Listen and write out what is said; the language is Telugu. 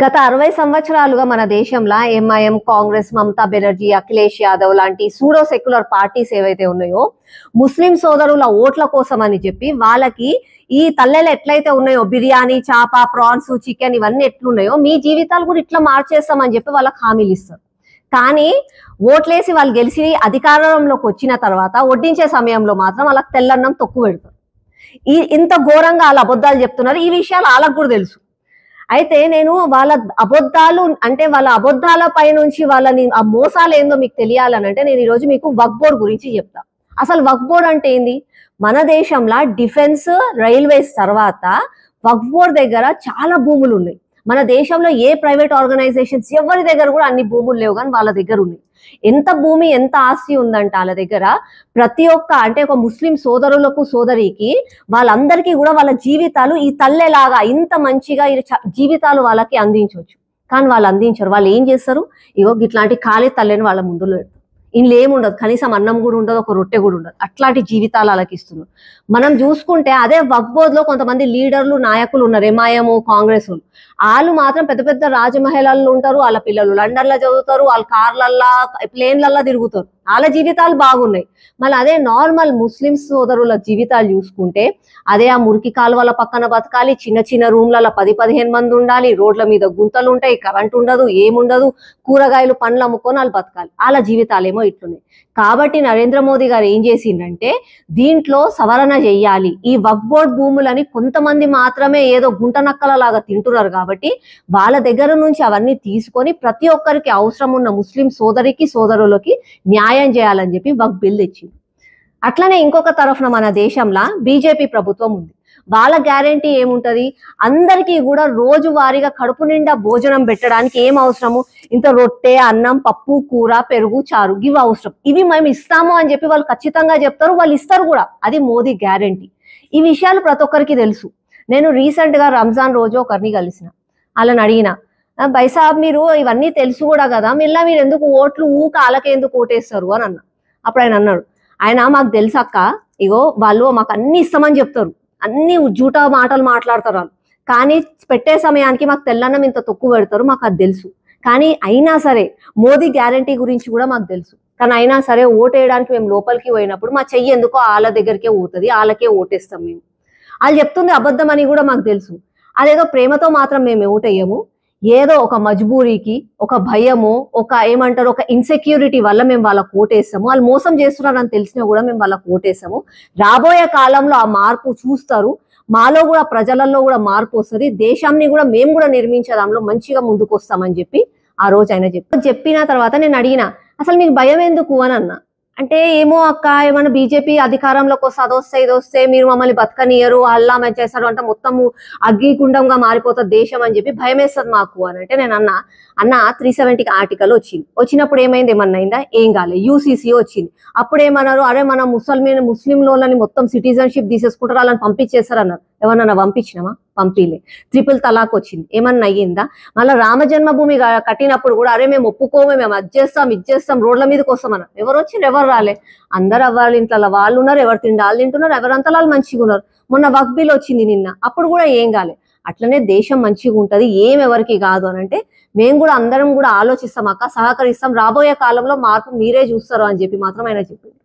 గత 60 సంవత్సరాలుగా మన దేశంలో ఎంఐఎం, కాంగ్రెస్, మమతా బెనర్జీ, అఖిలేష్ యాదవ్ లాంటి సూడో సెక్యులర్ పార్టీస్ ఏవైతే ఉన్నాయో ముస్లిం సోదరుల ఓట్ల కోసం అని చెప్పి వాళ్ళకి ఈ తల్లెలు ఎట్లయితే ఉన్నాయో బిర్యానీ, చాప, ప్రాన్స్, చికెన్ ఇవన్నీ ఎట్లున్నాయో మీ జీవితాలు కూడా ఇట్లా మార్చేస్తామని చెప్పి వాళ్ళకి హామీలు ఇస్తారు. కానీ ఓట్లేసి వాళ్ళు గెలిచి అధికారంలోకి వచ్చిన తర్వాత వడ్డించే సమయంలో మాత్రం వాళ్ళకి తెల్లన్నం తొక్కు పెడతారు. ఇంత ఘోరంగా వాళ్ళ అబద్ధాలు చెప్తున్నారు. ఈ విషయాలు వాళ్ళకు కూడా తెలుసు. అయితే నేను వాళ్ళ అబద్ధాలు అంటే వాళ్ళ అబద్ధాల పై నుంచి వాళ్ళని ఆ మోసాలు ఏందో మీకు తెలియాలనంటే నేను ఈరోజు మీకు వక్ఫ్ బోర్డ్ గురించి చెప్తా. అసలు వక్ఫ్ బోర్డ్ అంటే ఏంది? మన దేశంలో డిఫెన్స్, రైల్వేస్ తర్వాత వక్ఫ్ బోర్డ్ దగ్గర చాలా భూములు ఉన్నాయి. మన దేశంలో ఏ ప్రైవేట్ ఆర్గనైజేషన్స్ ఎవరి దగ్గర కూడా అన్ని భూములు లేవు, కానీ వాళ్ళ దగ్గర ఉన్నాయి. ఎంత భూమి, ఎంత ఆస్తి ఉందంటే వాళ్ళ దగ్గర ప్రతి ఒక్క అంటే ఒక ముస్లిం సోదరులకు, సోదరికి వాళ్ళందరికీ కూడా వాళ్ళ జీవితాలు ఈ తల్లెలాగా ఇంత మంచిగా జీవితాలు వాళ్ళకి అందించవచ్చు. కానీ వాళ్ళు అందించరు. వాళ్ళు ఏం చేస్తారు? ఇగో ఇట్లాంటి ఖాళీ తల్లెని వాళ్ళ ముందులో పెడతారు. ఇంట్లో ఏముండదు, కనీసం అన్నం కూడా ఉండదు, ఒక రొట్టె కూడా ఉండదు. అట్లాంటి జీవితాలు వాళ్ళకి ఇస్తున్నారు. మనం చూసుకుంటే అదే వక్ఫ్ బోర్డ్ లో కొంతమంది లీడర్లు, నాయకులు ఉన్నారు, ఎంఐఎం, కాంగ్రెస్. వాళ్ళు మాత్రం పెద్ద పెద్ద రాజమహల్లో ఉంటారు. వాళ్ళ పిల్లలు లండన్ లో చదువుతారు, వాళ్ళ కార్లల్లా, ప్లేన్లల్లా తిరుగుతారు. వాళ్ళ జీవితాలు బాగున్నాయి. మళ్ళీ అదే నార్మల్ ముస్లిం సోదరుల జీవితాలు చూసుకుంటే అదే ఆ మురికి కాలువల పక్కన బతకాలి, చిన్న చిన్న రూమ్లలో 10-15 మంది ఉండాలి, రోడ్ల మీద గుంతలు ఉంటాయి, కరెంట్ ఉండదు, ఏముండదు, కూరగాయలు, పండ్లు అమ్ముకొని వాళ్ళు బతకాలి. వాళ్ళ జీవితాలేమో ఇట్లున్నాయి. కాబట్టి నరేంద్ర మోదీ గారు ఏం చేసిందంటే దీంట్లో సవరణ చెయ్యాలి. ఈ వక్ఫ్ బోర్డ్ భూములని కొంతమంది మాత్రమే ఏదో గుంట నక్కల లాగా తింటున్నారు కాబట్టి వాళ్ళ దగ్గర నుంచి అవన్నీ తీసుకొని ప్రతి ఒక్కరికి అవసరం ఉన్న ముస్లిం సోదరికి, సోదరులకి న్యాయం చేయాలని చెప్పి వక్ఫ్ బిల్ తెచ్చింది. అట్లనే ఇంకొక తరఫున మన దేశంలో బీజేపీ ప్రభుత్వం ఉంది. వాళ్ళ గ్యారంటీ ఏముంటది? అందరికీ కూడా రోజువారీగా కడుపు నిండా భోజనం పెట్టడానికి ఏం అవసరము? ఇంత రొట్టె, అన్నం, పప్పు, కూర, పెరుగు, చారు ఇవి అవసరం. ఇవి మేము ఇస్తాము అని చెప్పి వాళ్ళు ఖచ్చితంగా చెప్తారు, వాళ్ళు ఇస్తారు కూడా. అది మోదీ గ్యారంటీ. ఈ విషయాలు ప్రతి ఒక్కరికి తెలుసు. నేను రీసెంట్ గా రంజాన్ రోజు ఒకరిని కలిసిన, వాళ్ళని అడిగిన, బైసాబ్ మీరు ఇవన్నీ తెలుసు కూడా కదా, మీరు ఎందుకు ఓట్లు వాళ్ళకి ఎందుకు ఓటేస్తారు అని అన్న. అప్పుడు ఆయన అన్నాడు, మాకు తెలుసు అక్క, ఇగో వాళ్ళు మాకు అన్ని ఇస్తామని చెప్తారు, అన్ని జూటా మాటలు మాట్లాడతారు వాళ్ళు, కానీ పెట్టే సమయానికి మాకు తెల్లన్నం ఇంత తక్కువ పెడతారు, మాకు అది తెలుసు. కానీ అయినా సరే మోదీ గ్యారంటీ గురించి కూడా మాకు తెలుసు. కానీ అయినా సరే ఓటేయడానికి మేము లోపలికి పోయినప్పుడు మా చెయ్యి ఎందుకో వాళ్ళ దగ్గరికే పోతుంది, వాళ్ళకే ఓటేస్తాం మేము. వాళ్ళు చెప్తుంది అబద్ధం అని కూడా మాకు తెలుసు. అదేదో ప్రేమతో మాత్రం మేము ఓటేయము, ఏదో ఒక మజ్బూరీకి, ఒక భయము, ఒక ఏమంటారు, ఒక ఇన్సెక్యూరిటీ వల్ల మేము వాళ్ళకు ఓటేస్తాము. వాళ్ళు మోసం చేస్తున్నారని తెలిసినా కూడా మేము వాళ్ళకు ఓటేస్తాము. రాబోయే కాలంలో ఆ మార్పు చూస్తారు, మాలో కూడా ప్రజలలో కూడా మార్పు వస్తుంది, దేశాన్ని కూడా మేము కూడా నిర్మించడంలో మంచిగా ముందుకు వస్తామని చెప్పి ఆ రోజు ఆయన చెప్పిన తర్వాత నేను అడిగిన, అసలు మీకు భయం ఎందుకు అని అన్నా. అంటే ఏమో అక్క, ఏమన్నా బీజేపీ అధికారంలోకి వస్తే అదొస్తే ఇదొస్తే మీరు మమ్మల్ని బతకనియరు, అల్లా మేము చేస్తారు అంటే మొత్తము అగ్గిగుండంగా మారిపోతుంది దేశం అని చెప్పి భయం వేస్తుంది మాకు అని అంటే నేను అన్న 370 ఆర్టికల్ వచ్చినప్పుడు ఏమైంది? ఏమన్నా అయిందా? ఏం కాలేదు. యూసీసీ వచ్చింది. అప్పుడు ఏమన్నారు, అరే మన ముస్లింలని మొత్తం సిటిజన్షిప్ తీసేసుకుంటారు, వాళ్ళని పంపించేస్తారు అన్నారు. ఎవరన్నా పంపించినామా? పంపిలే. ట్రిపుల్ తలాక్ వచ్చింది, ఏమన్నా అయ్యిందా? మళ్ళీ రామ జన్మభూమి కట్టినప్పుడు కూడా అరే మేము ఒప్పుకోమే, మేము అది చేస్తాం రోడ్ల మీదకి వస్తామన్నారు. ఎవరు వచ్చిండ్రు? ఎవరు రాలే. అందరు ఎవరి ఇంట్లో వాళ్ళు ఉన్నారు, ఎవరు తిండి వాళ్ళు తింటున్నారు, ఎవరంతా వాళ్ళు మంచిగా ఉన్నారు. మొన్న వక్ఫ్ బిల్ వచ్చింది నిన్న, అప్పుడు కూడా ఏం కాలే. అట్లనే దేశం మంచిగా ఉంటది, ఏం ఎవరికి కాదు అని అంటే మేము కూడా అందరం కూడా ఆలోచిస్తాం అక్క, సహకరిస్తాం, రాబోయే కాలంలో మార్పు మీరే చూస్తారు అని చెప్పి మాత్రం ఆయన చెప్పింది.